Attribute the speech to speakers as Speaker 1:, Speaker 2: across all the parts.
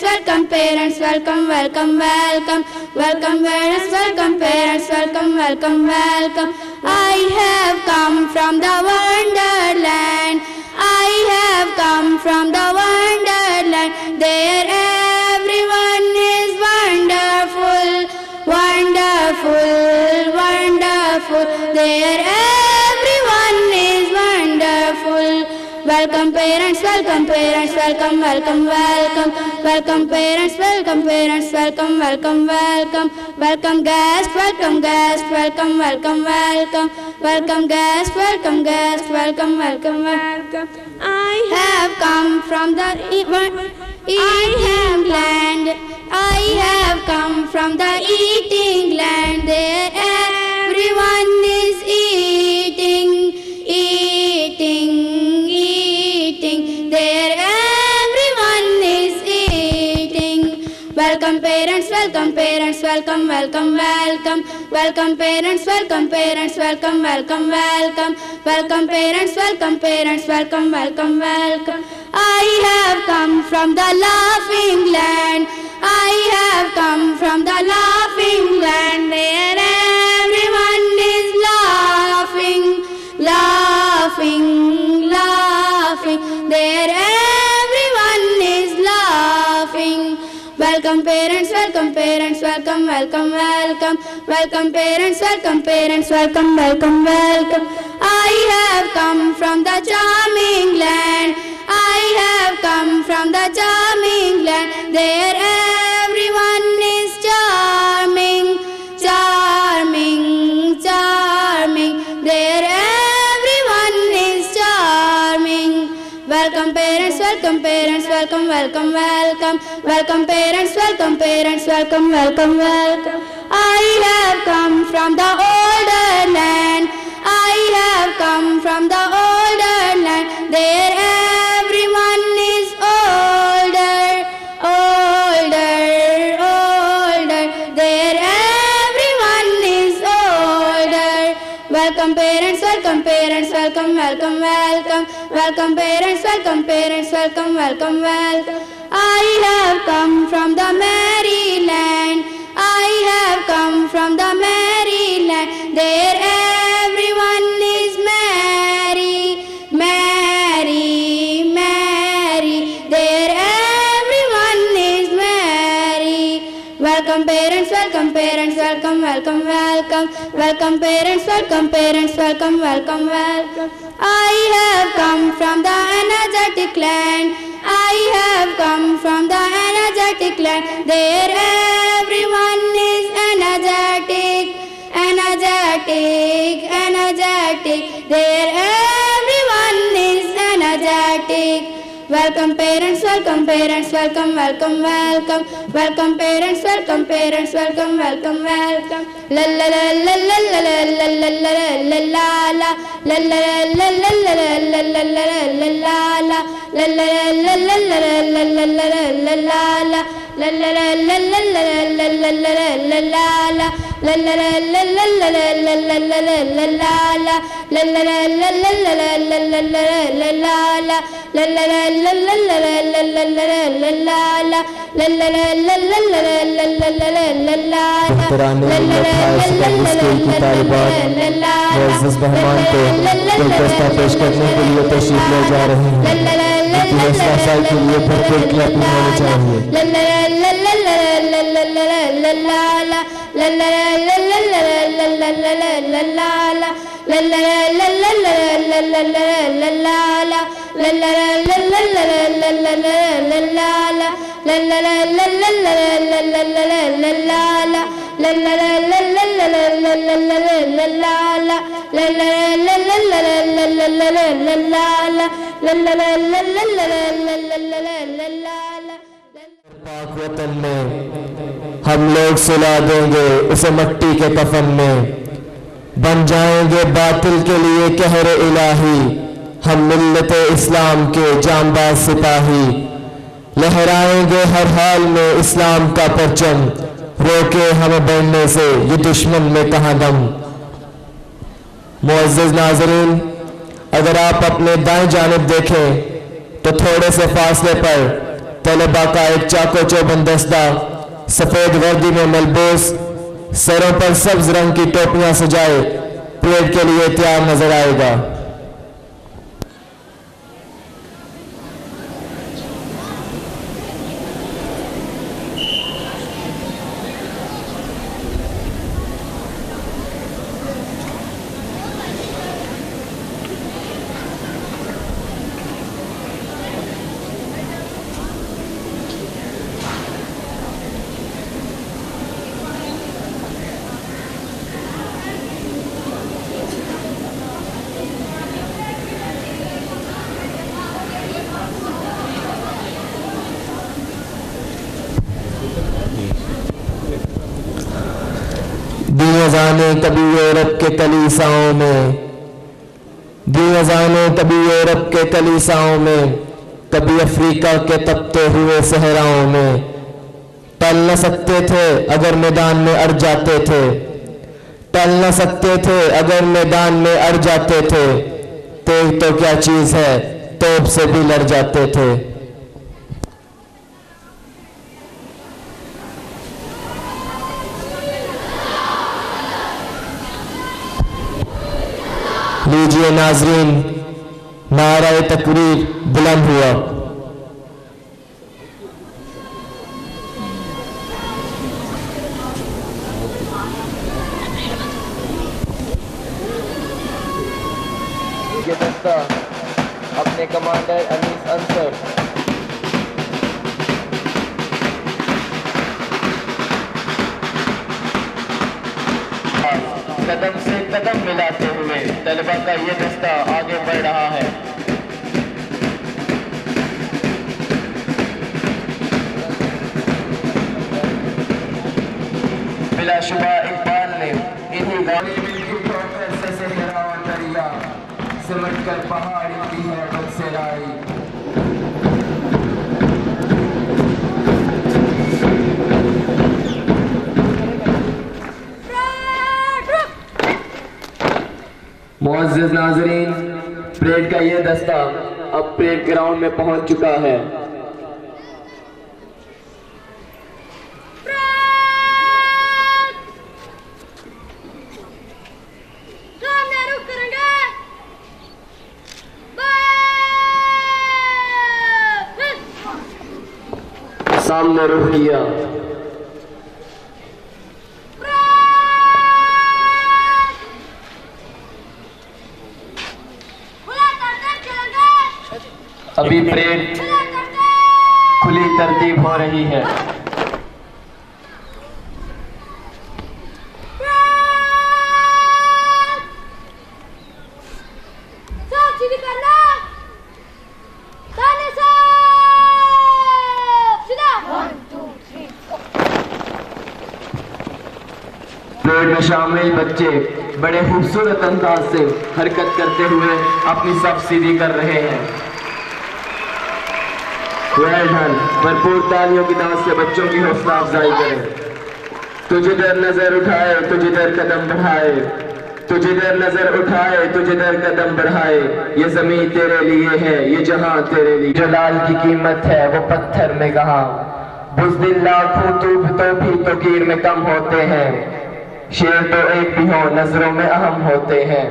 Speaker 1: Welcome parents, welcome, welcome, welcome. Welcome parents, welcome parents, welcome, welcome, welcome. I have come from the wonderland. I have come from the wonderland. There everyone is wonderful, wonderful, wonderful. There everyone is wonderful. Welcome parents, welcome parents, welcome, welcome, welcome. Welcome parents, welcome parents, welcome, welcome, welcome. Welcome guest, welcome guest, welcome, welcome, welcome. Welcome guest, welcome guest, welcome, welcome, welcome. I have come from the eating land. I have come from the eating land. There everyone is eating, eating, eating. There everyone is eating. Welcome parents, welcome parents, welcome, welcome, welcome. Welcome parents, welcome parents, welcome, welcome, welcome. Welcome parents, welcome parents, welcome, welcome, welcome. I have come from the laughing land. I have come from the laughing land. There everyone is laughing, laughing, laughing. There everyone is laughing. Welcome parents, welcome parents, welcome, welcome, welcome. Welcome parents, welcome parents, welcome, welcome, welcome. I have come from the charming land. I have come from the charming land. There everyone is charming, charming, charming. There everyone is charming. Welcome parents, welcome parents, welcome, welcome, welcome. Welcome parents, welcome parents, welcome, welcome, welcome. I have come from the older land. I have come from the older land. There everyone is older, older, older. There everyone is older. Welcome parents, welcome parents, welcome, welcome, welcome. Welcome parents, welcome parents, welcome, welcome, welcome. I have come from the merry land. I have come from the merry land. There everyone is merry, merry, merry. There everyone is merry. Welcome parents, welcome parents, welcome, welcome, welcome. Welcome parents, welcome parents, welcome, welcome, welcome. I have come from the energetic land. I have come from the energetic land. There everyone is energetic, energetic, energetic. There everyone is energetic. Welcome parents, welcome parents, welcome, welcome, welcome. Welcome parents, welcome parents, welcome, welcome, welcome. La la la la la la la la la la la la. La la la la la la la la la la la. La la la la la la la la la la. La la la la la la la la la la. La la la la la la la la la la. La la la la la la la la la la. La la la la la la la la la. La la la la la la la la la.
Speaker 2: معزز مہمان کو گلدستہ پیش کرنے کے لیے تشریف لے جا رہے ہیں. ان کی حوصلہ افزائی کے لیے بھرپور کلیپنگ ہونی چاہیے. پاک وطن میں ہم لوگ سلا دیں گے اسے مٹی کے کفن میں. بن جائیں گے باطل کے لیے قہر الہی. ہم ملت اسلام کے جانباز سپاہی. لہرائیں گے ہر حال میں اسلام کا پرچم. روکے ہمیں بڑھنے سے یہ دشمن میں کہاں دم. معزز ناظرین، اگر آپ اپنے دائیں جانب دیکھیں تو تھوڑے سے فاصلے پر طلبہ کا ایک چاقو چوبند دستہ سفید وردی میں ملبوس سروں پر سبز رنگ کی ٹوپیاں سجائے پریڈ کے لیے تیار نظر آئے گا۔ دی اذانیں کبھی یورپ کے کلیساؤں میں، دی اذانیں کبھی یورپ کے کلیساؤں میں، کبھی افریقہ کے تپتے ہوئے صحراؤں میں، ٹل نہ سکتے تھے اگر میدان میں اڑ جاتے تھے، ٹل نہ سکتے تھے اگر میدان میں اڑ جاتے تھے، تیغ تو کیا چیز ہے توپ سے بھی لڑ جاتے تھے۔ لیجئے ناظرین، نعرہ تکبیر بلند ہوا۔ یہ دستہ اپنے کمانڈر انیس انصر قدم سے قدم ملاتے ہوئے طلبہ کا یہ دستہ آگے بڑھ رہا ہے۔ بلا شبہ اقبال نے انہی گانے مل کی ٹھوکر سے صحرا و دریا سمٹ کر پہاڑی کی ہے بسرائی۔ معزز ناظرین، پریڈ کا یہ دستہ اب پریڈ گراؤنڈ میں پہنچ چکا ہے۔ سامنے رخ کیا۔ ابھی پریڈ کھلی ترتیب ہو رہی ہے۔ پریڈ میں شامل بچے بڑے خوبصورت انداز سے حرکت کرتے ہوئے اپنی صف سیدھی کر رہے ہیں۔ ویل ڈن، بھرپور تالیوں کی دعوت سے بچوں کی حوصلہ افزائی کریں۔ تو جدھر نظر اٹھائے تو جدھر قدم بڑھائے، تو جدھر نظر اٹھائے تو جدھر قدم بڑھائے، یہ زمین تیرے لیے ہے یہ جہاں تیرے لیے، جو لال کی قیمت ہے وہ پتھر میں کہاں، بزدل لاکھوں تو بھی تو گیر میں کم ہوتے ہیں، شیر تو ایک بھی ہو نظروں میں اہم ہوتے ہیں۔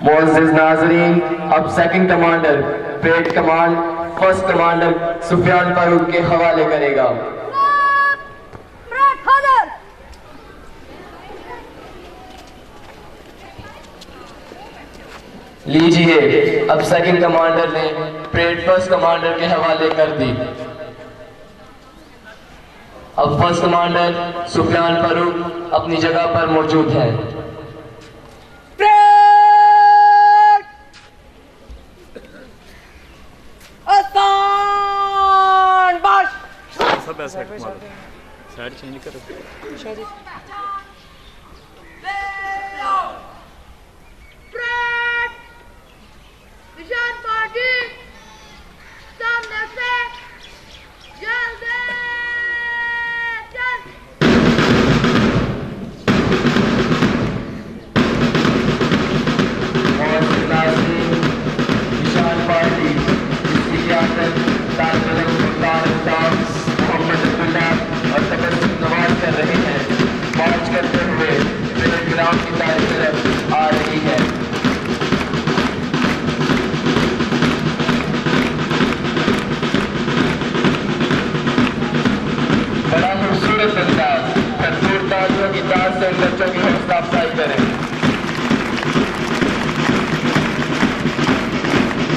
Speaker 2: معزز ناظرین، اب second commander parade command first commander Sufyan Farooq کے حوالے کرے گا۔ لیجئے، اب سیکنڈ کمانڈر نے پریڈ فرسٹ کمانڈر کے حوالے کر دی۔ اب فرسٹ کمانڈر سفیان فاروق اپنی جگہ پر موجود ہے۔
Speaker 3: سائڈ چینج کرو.
Speaker 4: نشان پارٹی سامنے سے جلدی چل.
Speaker 2: نشان پارٹی جس کی قیادت طالب علم محمد عبداللہ اور تبسم نواز کر رہے ہیں، مارچ کرتے ہوئے پریڈ گراؤنڈ کی طرف آ رہی ہے. بڑا خوبصورت انداز، بھرپور تالیوں کی داد سے بچوں کی حوصلہ افزائی کریں.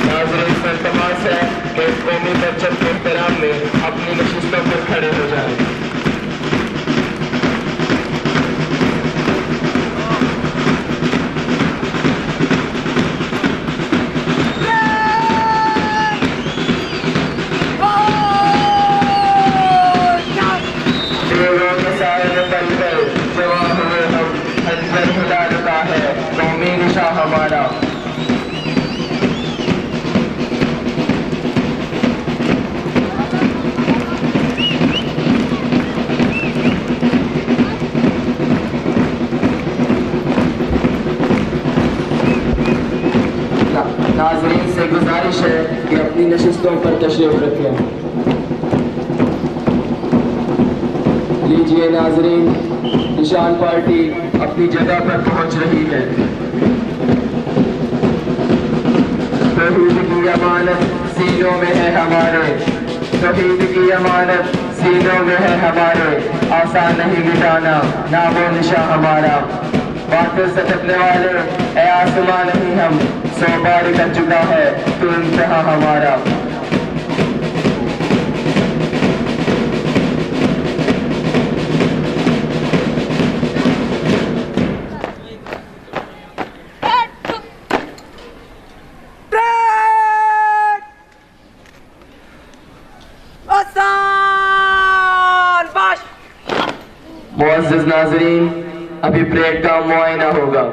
Speaker 2: ناظرین سے التماس ہے کہ اس قومی پرچم کے احترام میں اپنی نشستوں پر کھڑے ہو جائیں. دیووں کے سائے میں پل کر جواں ہوئے ہم، حنظر ہلا دیتا ہے قومی نشاں ہمارا. ناظرین سے گزارش ہے کہ اپنی نشستوں پر تشریف رکھیں. لیجیے ناظرین، نشان پارٹی اپنی جگہ پر پہنچ رہی ہے. توحید کی امانت سینوں میں ہے ہمارے، توحید کی امانت سینوں میں ہے ہمارے، آسان نہیں مٹانا نام و نشاں ہمارا. باطل سے ٹکنے والے اے آسمان نہیں ہم، سو بار کر چکا ہے تو انتہا ہمارا. معزز ناظرین، ابھی پریڈ کا معائنہ ہوگا.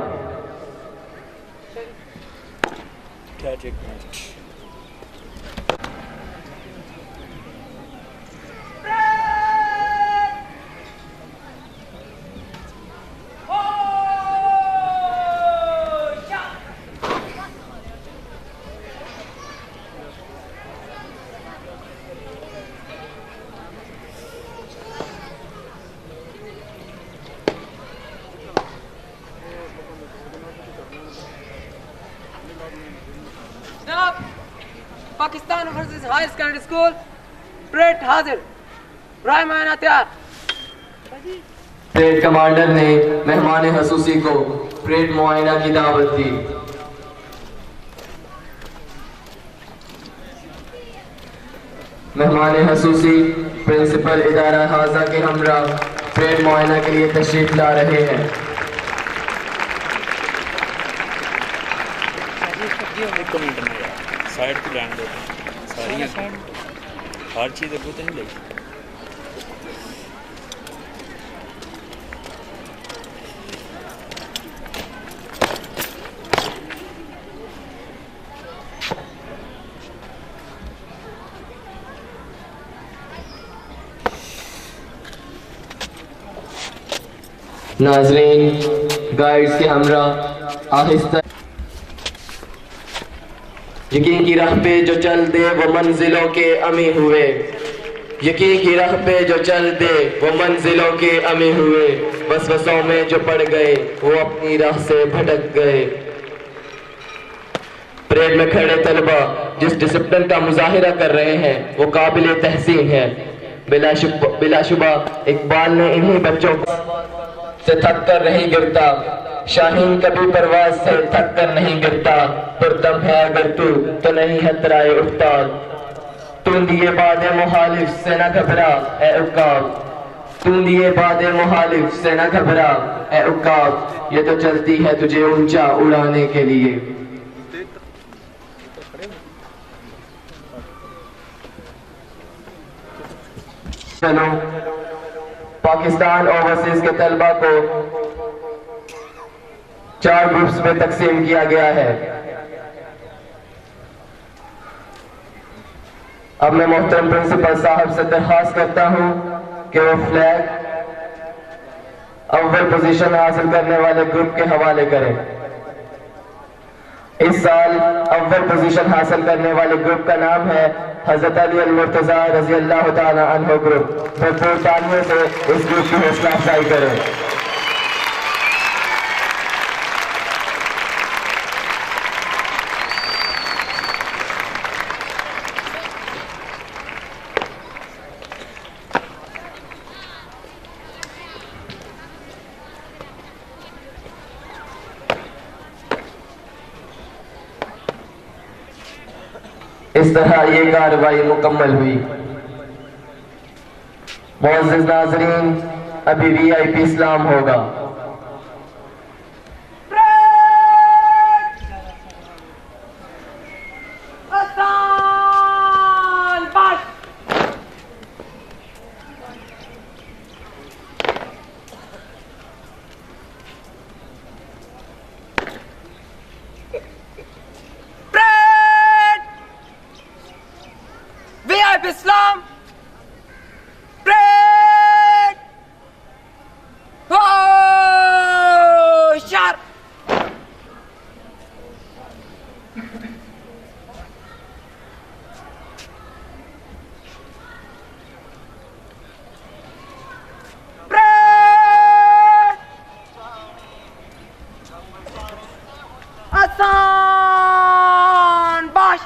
Speaker 5: Pakistan overseas high secondary school parade حاضر، برائے معائنہ تیار.
Speaker 2: پریڈ کمانڈر نے مہمان خصوصی کو پریڈ معائنہ کی دعوت دی. مہمان خصوصی پرنسپل ادارہ حاضہ کے ہمراہ پریڈ معائنہ کے لیے تشریف لا رہے ہیں.
Speaker 3: سائڈ پہ لینڈ دو ساری ہر چیز ابو تو نہیں لگی.
Speaker 2: ناظرین، گائیڈز کے ہمراہ آہستہ یقین کی راہ پہ جو چل دے وہ منزلوں کے امی ہوئے، یقین کی راہ پہ جو چل دے وہ منزلوں کے امی ہوئے، وسوسوں میں جو پڑ گئے وہ اپنی راہ سے بھٹک گئے. پریڈ میں کھڑے طلبہ جس ڈسپلن کا مظاہرہ کر رہے ہیں وہ قابل تحسین ہے. بلا شبہ اقبال نے انہی بچوں سے تھک کر نہیں گرتا، شاہین کبھی پرواز سے تھک کر نہیں گرتا، پردم ہے اگر تو نہیں ہے ترائے افتاد. تو دیے باد مخالف سے نہ گھبرا اے عقاب، تو دیے باد مخالف سے نہ گھبرا اے عقاب، یہ تو چلتی ہے تجھے اونچا اڑانے کے لیے. چلو پاکستان اوورسیز کے طلبہ کو 4 گروپس میں تقسیم کیا گیا ہے. اب میں محترم پرنسپل صاحب سے درخواست کرتا ہوں کہ وہ فلیگ اول پوزیشن حاصل کرنے والے گروپ کے حوالے کریں. اس سال اول پوزیشن حاصل کرنے والے گروپ کا نام ہے حضرت علی المرتضیٰ رضی اللہ تعالی عنہ گروپ. بھرپور تالیوں سے اس گروپ کی حوصلہ افزائی کریں. اس طرح یہ کارروائی مکمل ہوئی. معزز ناظرین، ابھی وی آئی پی اسلام ہوگا.
Speaker 5: Islam, break, oh, sharp, break, Hassan Bash.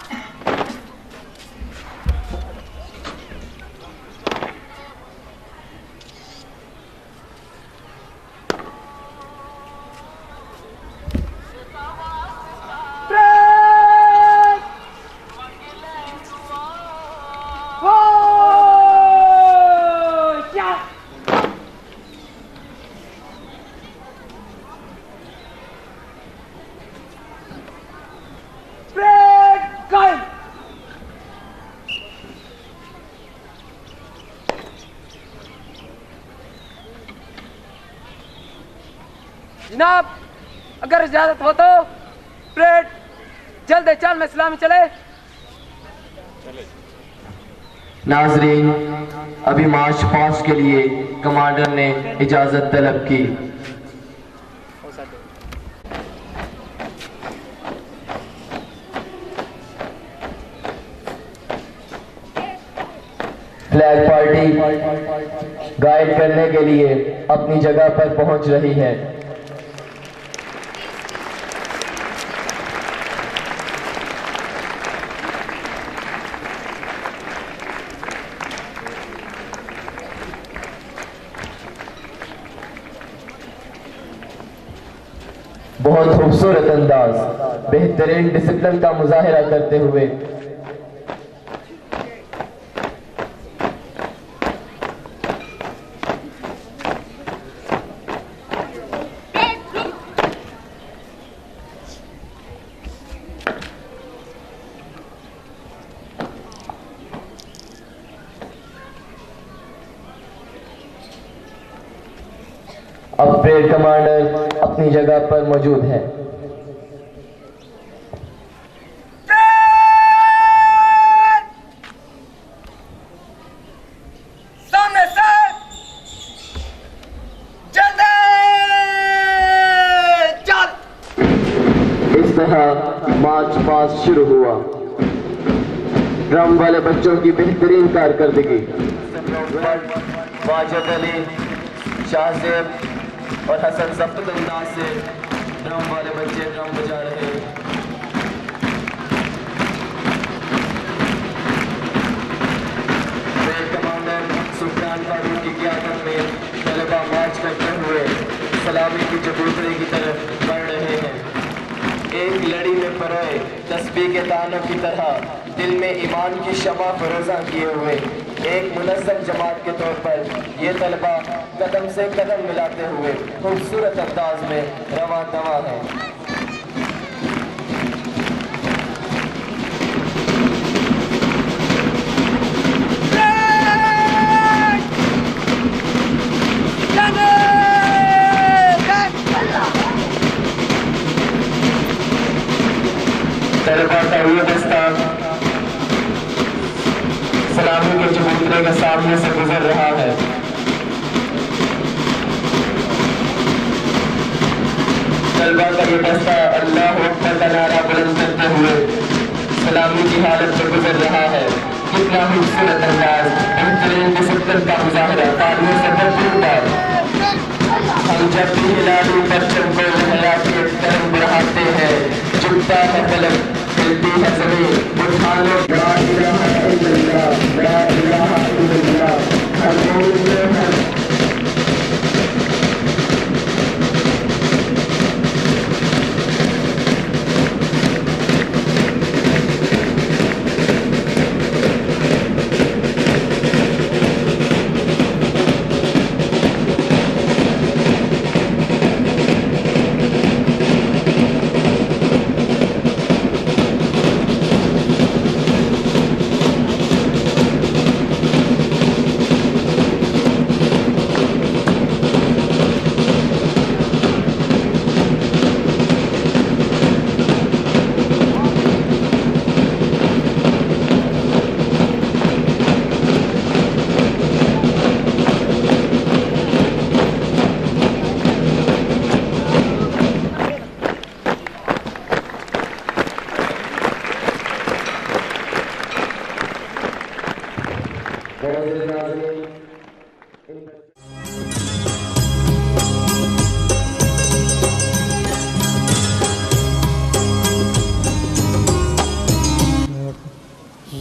Speaker 5: جناب، اگر اجازت ہو تو پریڈ جلد چال میں اسلامی چلے.
Speaker 2: ناظرین، ابھی مارچ پاسٹ کے لیے کمانڈر نے اجازت طلب کی. فلیگ پارٹی گائیڈ کرنے کے لیے اپنی جگہ پر پہنچ رہی ہے. بہت خوبصورت انداز، بہترین ڈسپلن کا مظاہرہ کرتے ہوئے اب پریڈ کمانڈر اپنی جگہ پر موجود ہے.
Speaker 5: سامنے سے جلدی چل.
Speaker 2: اس طرح مارچ پاسٹ شروع ہوا. ڈرم والے بچوں کی بہترین کارکردگی. واجد علی، شاہ زیب اور حسن ضبط انداز سے ڈرم والے بچے ڈرم بجا رہے ہیں. پریڈ کمانڈر سلطان فاروق کی قیادت میں طلبہ مارچ کرتے ہوئے سلامی کی چبوترے کی طرف بڑھ رہے ہیں. ایک لڑی میں پروئے تسبیح کے تانوں کی طرح دل میں ایمان کی شمع فروزاں کیے ہوئے ایک منظم جماعت کے طور پر یہ طلبہ قدم سے قدم ملاتے ہوئے خوبصورت انداز میں رواں دواں ہیں. کا یہ دستہ سلامی کے چبوترے کے سامنے سے گزر رہا ہے. طلبہ کا یہ دستہ اللہ اکبر کا نعرہ بلند کرتے ہوئے سلامی کی حالت سے گزر رہا ہے. کتنا خوبصورت انداز، بہترین ڈسپلن کا مظاہرہ، تالیوں سے بھرپور بار. ہم جب بھی ہلالی پرچم کو لہرا کے قدم بڑھاتے ہیں، جھکتا ہے فلک، ہلتی ہے زمین، اٹھانے لا الہ الا اللہ، لا الہ الا اللہ. ہر روز میں ہر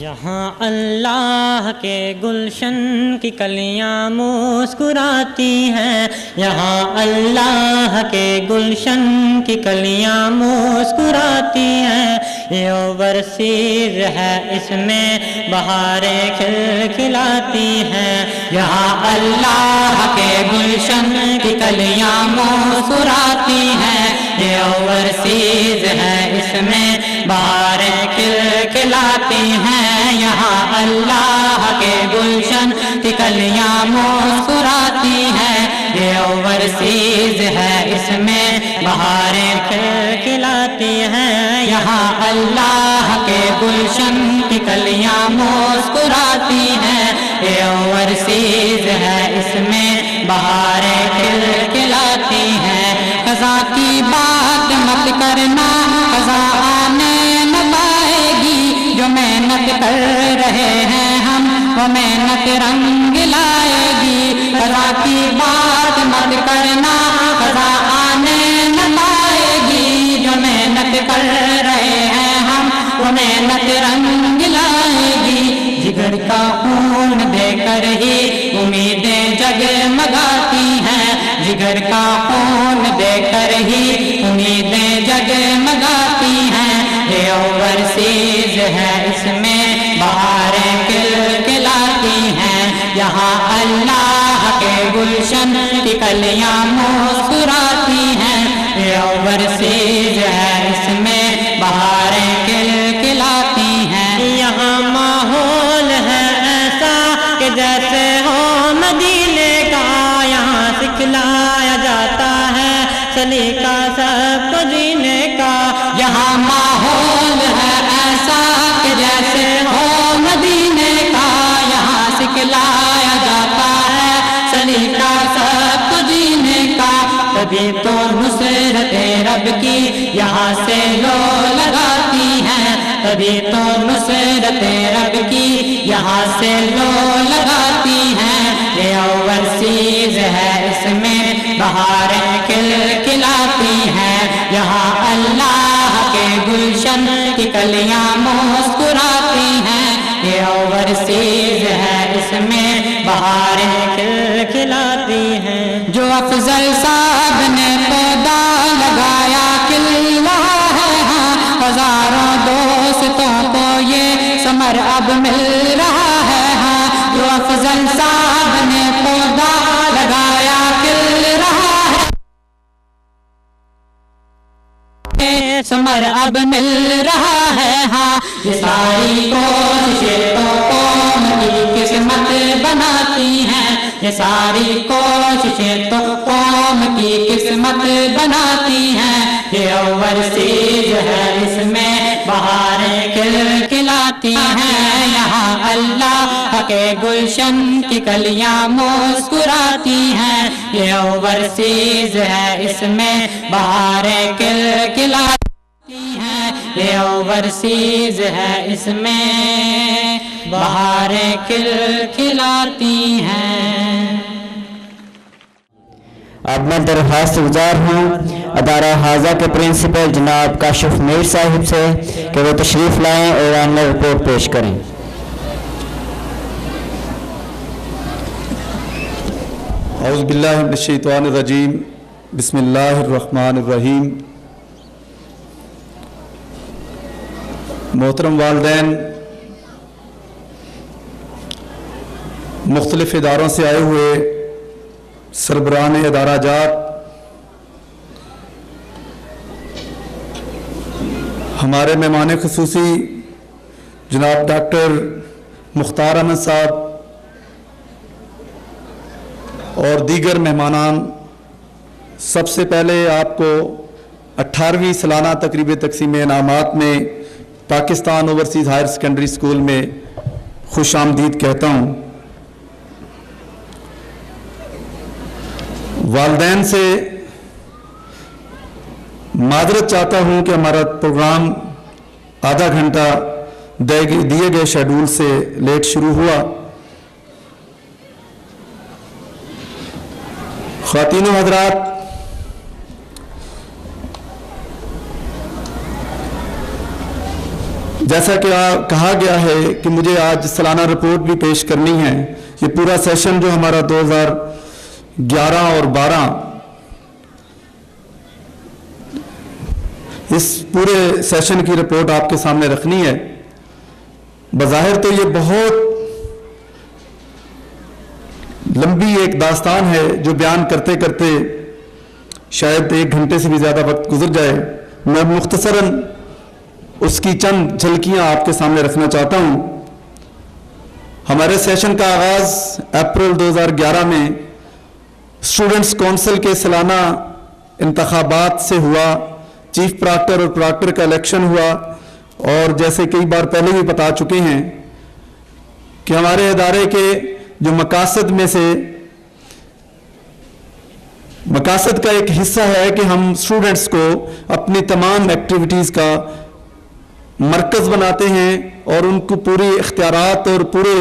Speaker 6: یہاں اللہ کے گلشن کی کلیاں مسکراتی ہیں، یہاں اللہ کے گلشن کی کلیاں مسکراتی ہیں. یہ اوورسیز ہے، اس میں بہاریں کھلکھلاتی ہیں. یہاں اللہ کے گلشن کی کلیاں مسکراتی ہیں. یہ اوورسیز ہے، اس میں بہاریں کھلکھلاتی ہیں. یہاں اللہ کے گلشن کی کلیاں مسکراتی ہیں. یہ اوورسیز ہے، اس میں بہاریں کھلکھلاتی ہیں. یہاں اللہ کے گلشن کی کلیاں مسکراتی ہیں. یہ اوورسیز ہے، اس میں بہاریں کھلکھلاتی ہیں. قضا کی بات مت کرنا، قضا آنے نہ پائے گی. جو محنت کر رہے ہیں ہم، وہ محنت رنگ لائے گی. قضا کی بات مت کرنا، قضا آنے نہ پائے گی. جو محنت کر رہے ہیں ہم، وہ محنت رنگ لائے گی. جگر کا خون دے کر ہی امیدیں جگمگاتی ہیں. جگر کا خون دے کر ہی امیدیں جگمگاتی ہیں. یہ اوورسیز ہے، اس میں بہاریں کھلکھلاتی ہیں. یہاں اللہ کے گلشن کی کلیاں مسکراتی ہیں. یہ اوورسیز ہے، اس میں بہاریں کھلکھلاتی ہیں. یہاں ماحول ہے ایسا کہ جیسے ہو مدینے کا. یہاں سکھلایا جاتا ہے سلیقہ سب کو جینے کا. یہاں ماحول ہے ایسا کہ جیسے ہو مدینے کا. یہاں سکھلایا جاتا ہے سلیقہ سب کو جینے کا. تبھی تو نصرت رب کی یہاں سے لو لگاتی ہیں. تبھی تو نصرت رب کی یہاں سے لو لگاتی ہیں. یہ اوورسیز ہے، اس میں بہاریں کھلکھلاتی ہیں. یہاں اللہ کے گلشن کی کلیاں مسکراتی ہیں. یہ اوورسیز ہے، اس میں بہاریں کھلکھلاتی ہیں. جو افضل صاحب نے پودا لگایا کھل رہا ہے. ہاں ہزاروں دوستوں کو یہ ثمر اب مل رہا ہے. ہاں جو افضل صاحب نے پودا لگایا کھل رہا ہے، ثمر اب مل رہا ہے. ہاں یہ ساری کوششیں تو قوم کی قسمت بناتی ہیں. یہ ساری کوششیں تو قوم کی قسمت بناتی ہیں. یہ اوورسیز ہے، اس میں بہاریں مسکراتی ہیں، یہاں اللہ کے گلشن کی کلیاں مسکراتی ہیں، یہ اوورسیز ہے اس میں بہاریں کلکلاتی ہیں، یہ اوورسیز ہے اس میں بہاریں کلکلاتی ہیں۔
Speaker 7: اب میں درخواست گزار ہوں ادارہ حاضہ کے پرنسپل جناب کاشف میر صاحب سے کہ وہ تشریف لائیں اور آنلائن رپورٹ پیش کریں۔
Speaker 8: اعوذ باللہ من الشیطان الرجیم، بسم اللہ الرحمن الرحیم۔ محترم والدین، مختلف اداروں سے آئے ہوئے سربراہان ادارہ جات، ہمارے مہمان خصوصی جناب ڈاکٹر مختار احمد صاحب اور دیگر مہمانان، سب سے پہلے آپ کو 18ویں سالانہ تقریب تقسیم انعامات میں Pakistan overseas higher secondary school میں خوش آمدید کہتا ہوں۔ والدین سے معذرت چاہتا ہوں کہ ہمارا پروگرام آدھا گھنٹہ دیے گئے شیڈول سے لیٹ شروع ہوا۔ خواتین و حضرات، جیسا کہ کہا گیا ہے کہ مجھے آج سالانہ رپورٹ بھی پیش کرنی ہے۔ یہ پورا سیشن جو ہمارا 2011 اور 12 اس پورے سیشن کی رپورٹ آپ کے سامنے رکھنی ہے۔ بظاہر تو یہ بہت لمبی ایک داستان ہے جو بیان کرتے کرتے شاید 1 گھنٹے سے بھی زیادہ وقت گزر جائے۔ میں مختصراً اس کی چند جھلکیاں آپ کے سامنے رکھنا چاہتا ہوں۔ ہمارے سیشن کا آغاز اپریل 2011 میں اسٹوڈنٹس کونسل کے سالانہ انتخابات سے ہوا۔ چیف پراکٹر اور پراکٹر کا الیکشن ہوا، اور جیسے کئی بار پہلے بھی بتا چکے ہیں کہ ہمارے ادارے کے جو مقاصد میں سے مقاصد کا ایک حصہ ہے کہ ہم اسٹوڈنٹس کو اپنی تمام ایکٹیویٹیز کا مرکز بناتے ہیں اور ان کو پوری اختیارات اور پورے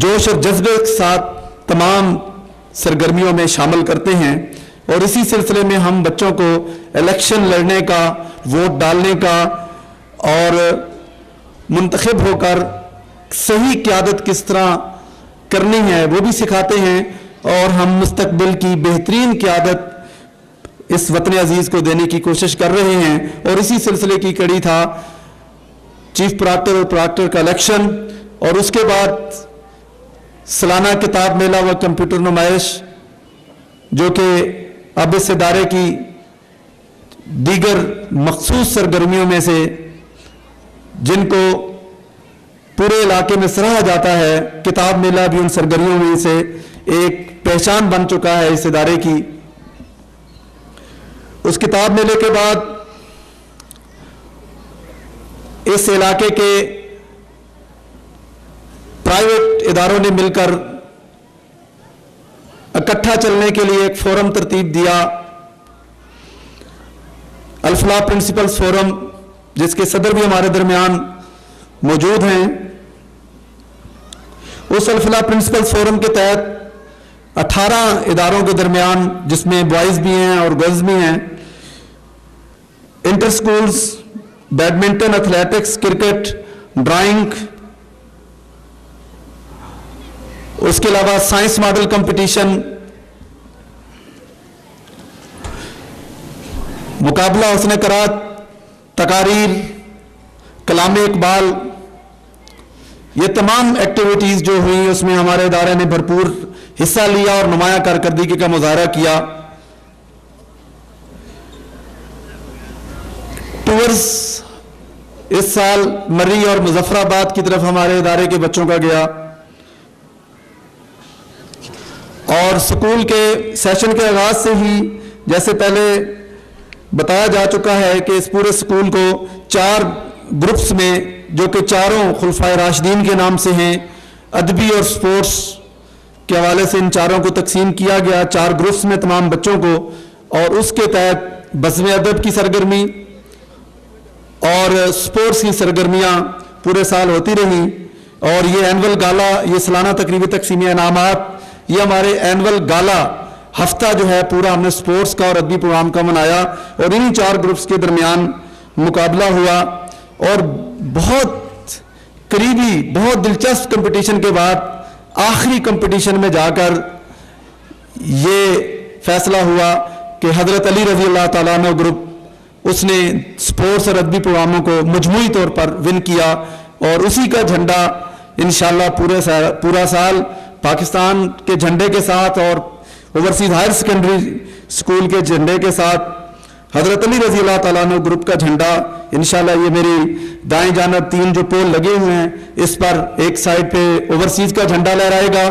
Speaker 8: جوش اور جذبے کے ساتھ تمام سرگرمیوں میں شامل کرتے ہیں، اور اسی سلسلے میں ہم بچوں کو الیکشن لڑنے کا، ووٹ ڈالنے کا اور منتخب ہو کر صحیح قیادت کس طرح کرنی ہے وہ بھی سکھاتے ہیں، اور ہم مستقبل کی بہترین قیادت اس وطن عزیز کو دینے کی کوشش کر رہے ہیں۔ اور اسی سلسلے کی کڑی تھا چیف پراکٹر اور پراکٹر کا الیکشن، اور اس کے بعد سالانہ کتاب میلہ و کمپیوٹر نمائش، جو کہ اب اس ادارے کی دیگر مخصوص سرگرمیوں میں سے جن کو پورے علاقے میں سراہا جاتا ہے، کتاب میلہ بھی ان سرگرمیوں میں سے ایک پہچان بن چکا ہے اس ادارے کی۔ اس کتاب میلے کے بعد اس علاقے کے پرائیویٹ اداروں نے مل کر اکٹھا چلنے کے لیے ایک فورم ترتیب دیا، الفلاح پرنسپلز فورم، جس کے صدر بھی ہمارے درمیان موجود ہیں۔ اس الفلاح پرنسپلز فورم کے تحت 18 اداروں کے درمیان، جس میں بوائز بھی ہیں اور گرلز بھی ہیں، inter schools, badminton, athletics, cricket, drawing, اس کے علاوہ سائنس ماڈل کمپٹیشن، مقابلہ حسن قرات، تقاریر، کلام اقبال، یہ تمام ایکٹیویٹیز جو ہوئی اس میں ہمارے ادارے نے بھرپور حصہ لیا اور نمایاں کارکردگی کا مظاہرہ کیا۔ ٹورز اس سال مری اور مظفر آباد کی طرف ہمارے ادارے کے بچوں کا گیا، اور سکول کے سیشن کے آغاز سے ہی جیسے پہلے بتایا جا چکا ہے کہ اس پورے اسکول کو 4 گروپس میں، جو کہ چاروں خلفائے راشدین کے نام سے ہیں، ادبی اور سپورٹس کے حوالے سے ان چاروں کو تقسیم کیا گیا 4 گروپس میں تمام بچوں کو، اور اس کے تحت بزم ادب کی سرگرمی اور سپورٹس کی سرگرمیاں پورے سال ہوتی رہیں، اور یہ اینول گالا، یہ سالانہ تقریبی تقسیم انعامات، یہ ہمارے اینول گالا ہفتہ جو ہے پورا ہم نے سپورٹس کا اور ادبی پروگرام کا منایا، اور انہی 4 گروپس کے درمیان مقابلہ ہوا، اور بہت قریبی بہت دلچسپ کمپٹیشن کے بعد آخری کمپٹیشن میں جا کر یہ فیصلہ ہوا کہ حضرت علی رضی اللہ تعالیٰ عنہ گروپ، اس نے سپورٹس اور ادبی پروگراموں کو مجموعی طور پر ون کیا، اور اسی کا جھنڈا انشاءاللہ پورا سال پاکستان کے جھنڈے کے ساتھ اور اوورسیز ہائر سیکنڈری اسکول کے جھنڈے کے ساتھ حضرت علی رضی اللہ تعالیٰ عنہ گروپ کا جھنڈا انشاءاللہ، یہ میری دائیں جانب 3 جو پول لگے ہوئے ہیں، اس پر ایک سائڈ پہ اوورسیز کا جھنڈا لہرائے گا،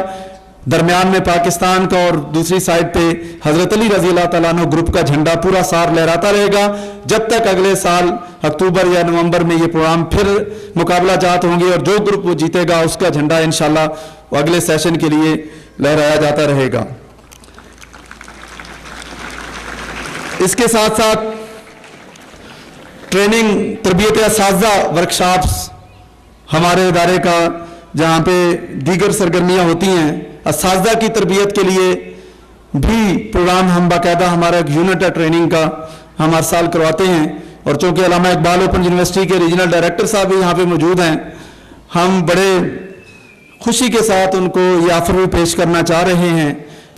Speaker 8: درمیان میں پاکستان کا، اور دوسری سائڈ پہ حضرت علی رضی اللہ تعالیٰ عنہ گروپ کا جھنڈا پورا سال لہراتا رہے گا، جب تک اگلے سال اکتوبر یا نومبر میں یہ پروگرام پھر مقابلہ جات ہوں گے، اور جو گروپ وہ جیتے گا اس کا جھنڈا انشاءاللہ اگلے سیشن کے لیے لہرایا جاتا رہے گا۔ اس کے ساتھ ساتھ ٹریننگ، تربیت اساتذہ ورکشاپس ہمارے ادارے کا، جہاں پہ دیگر سرگرمیاں ہوتی ہیں، اساتذہ کی تربیت کے لیے بھی پروگرام ہم باقاعدہ، ہمارا ایک یونٹ ہے ٹریننگ کا، ہم ہر سال کرواتے ہیں، اور چونکہ علامہ اقبال اوپن یونیورسٹی کے ریجنل ڈائریکٹر صاحب بھی یہاں پہ موجود ہیں، ہم بڑے خوشی کے ساتھ ان کو یہ آفر بھی پیش کرنا چاہ رہے ہیں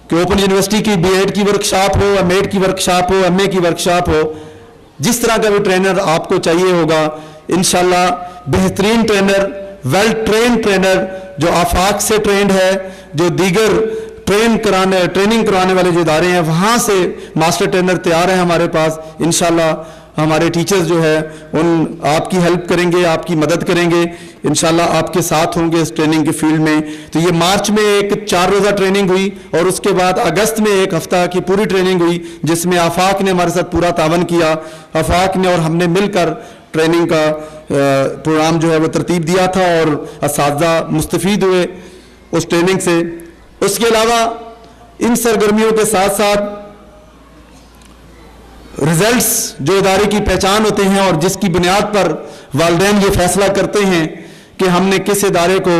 Speaker 8: کہ اوپن یونیورسٹی کی بی ایڈ کی ورکشاپ ہو، ایم ایڈ کی ورکشاپ ہو، ایم اے کی ورکشاپ ہو، جس طرح کا بھی ٹرینر آپ کو چاہیے ہوگا، انشاءاللہ بہترین ٹرینر، ویل ٹرینڈ ٹرینر، جو آفاق سے ٹرینڈ ہے، جو دیگر ٹریننگ کرانے والے جو ادارے ہیں وہاں سے ماسٹر ٹرینر تیار ہیں ہمارے پاس، انشاءاللہ ہمارے ٹیچرز جو ہے ان آپ کی ہیلپ کریں گے، آپ کی مدد کریں گے، انشاءاللہ آپ کے ساتھ ہوں گے اس ٹریننگ کے فیلڈ میں۔ تو یہ مارچ میں ایک 4 روزہ ٹریننگ ہوئی، اور اس کے بعد اگست میں ایک ہفتہ کی پوری ٹریننگ ہوئی، جس میں آفاق نے ہمارے ساتھ پورا تعاون کیا، آفاق نے اور ہم نے مل کر ٹریننگ کا پروگرام جو ہے وہ ترتیب دیا تھا، اور اساتذہ مستفید ہوئے اس ٹریننگ سے۔ اس کے علاوہ ان سرگرمیوں کے ساتھ ساتھ ریزلٹس جو ادارے کی پہچان ہوتے ہیں، اور جس کی بنیاد پر والدین یہ فیصلہ کرتے ہیں کہ ہم نے کس ادارے کو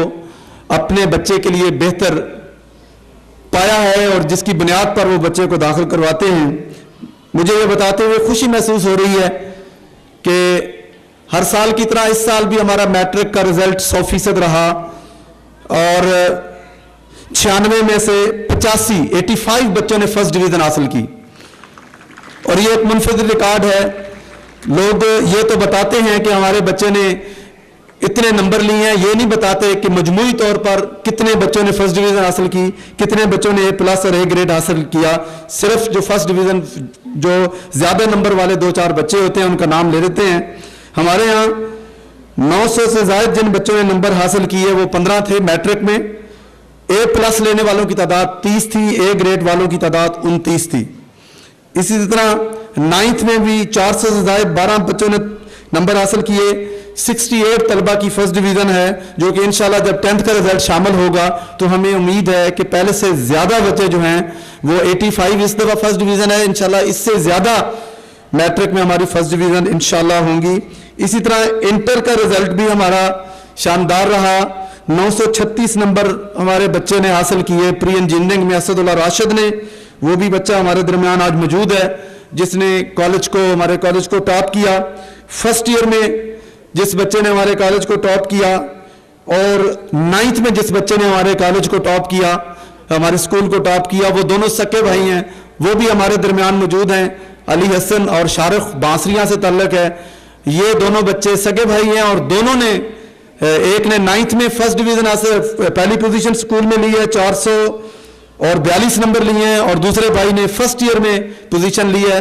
Speaker 8: اپنے بچے کے لیے بہتر پایا ہے، اور جس کی بنیاد پر وہ بچے کو داخل کرواتے ہیں۔ مجھے یہ بتاتے ہوئے خوشی محسوس ہو رہی ہے کہ ہر سال کی طرح اس سال بھی ہمارا میٹرک کا رزلٹ 100% رہا، اور 96 میں سے 85 بچوں نے فرسٹ ڈویژن حاصل کی، اور یہ ایک منفرد ریکارڈ ہے۔ لوگ یہ تو بتاتے ہیں کہ ہمارے بچے نے اتنے نمبر لیے ہیں، یہ نہیں بتاتے کہ مجموعی طور پر کتنے بچوں نے فرسٹ ڈویژن حاصل کی، کتنے بچوں نے A+ اور A گریڈ حاصل کیا۔ صرف جو فرسٹ ڈویژن جو زیادہ نمبر والے 2-4 بچے ہوتے ہیں ان کا نام لے لیتے ہیں۔ ہمارے ہاں 900 سے زائد جن بچوں نے نمبر حاصل کیے وہ 15 تھے میٹرک میں، A+ لینے والوں کی تعداد 30 تھی، A گریڈ والوں کی تعداد 29 تھی۔ اسی طرح 9th میں بھی 400 سے زائد 12 بچوں نے نمبر حاصل کیے، 68 طلبہ کی فرسٹ ڈویژن ہے، جو کہ انشاءاللہ جب 10th کا رزلٹ شامل ہوگا تو ہمیں امید ہے کہ پہلے سے زیادہ بچے جو ہیں وہ 85 اس دفعہ فرسٹ ڈویژن ہے، انشاءاللہ اس سے زیادہ میٹرک میں ہماری فرسٹ ڈویژن انشاءاللہ ہوں گی۔ اسی طرح انٹر کا رزلٹ بھی ہمارا شاندار رہا، 936 نمبر ہمارے بچے نے حاصل کیے۔ پری انجینئرنگ میں اسد اللہ راشد نے، وہ بھی بچہ ہمارے درمیان آج موجود ہے جس نے ہمارے کالج کو ٹاپ کیا۔ فرسٹ ایئر میں جس بچے نے ہمارے کالج کو ٹاپ کیا، اور 9th میں جس بچے نے ہمارے کالج کو ٹاپ کیا، ہمارے اسکول کو ٹاپ کیا، وہ دونوں سکے بھائی ہیں، وہ بھی ہمارے درمیان موجود ہیں۔ علی حسن اور شارخ بانسریاں سے تعلق ہے، یہ دونوں بچے سگے بھائی ہیں، اور دونوں نے، ایک نے 9th میں فرسٹ ڈویژن حاصل پہلی پوزیشن اسکول میں لی ہے، 442 نمبر لیے ہیں، اور دوسرے بھائی نے فرسٹ ایئر میں پوزیشن لی ہے۔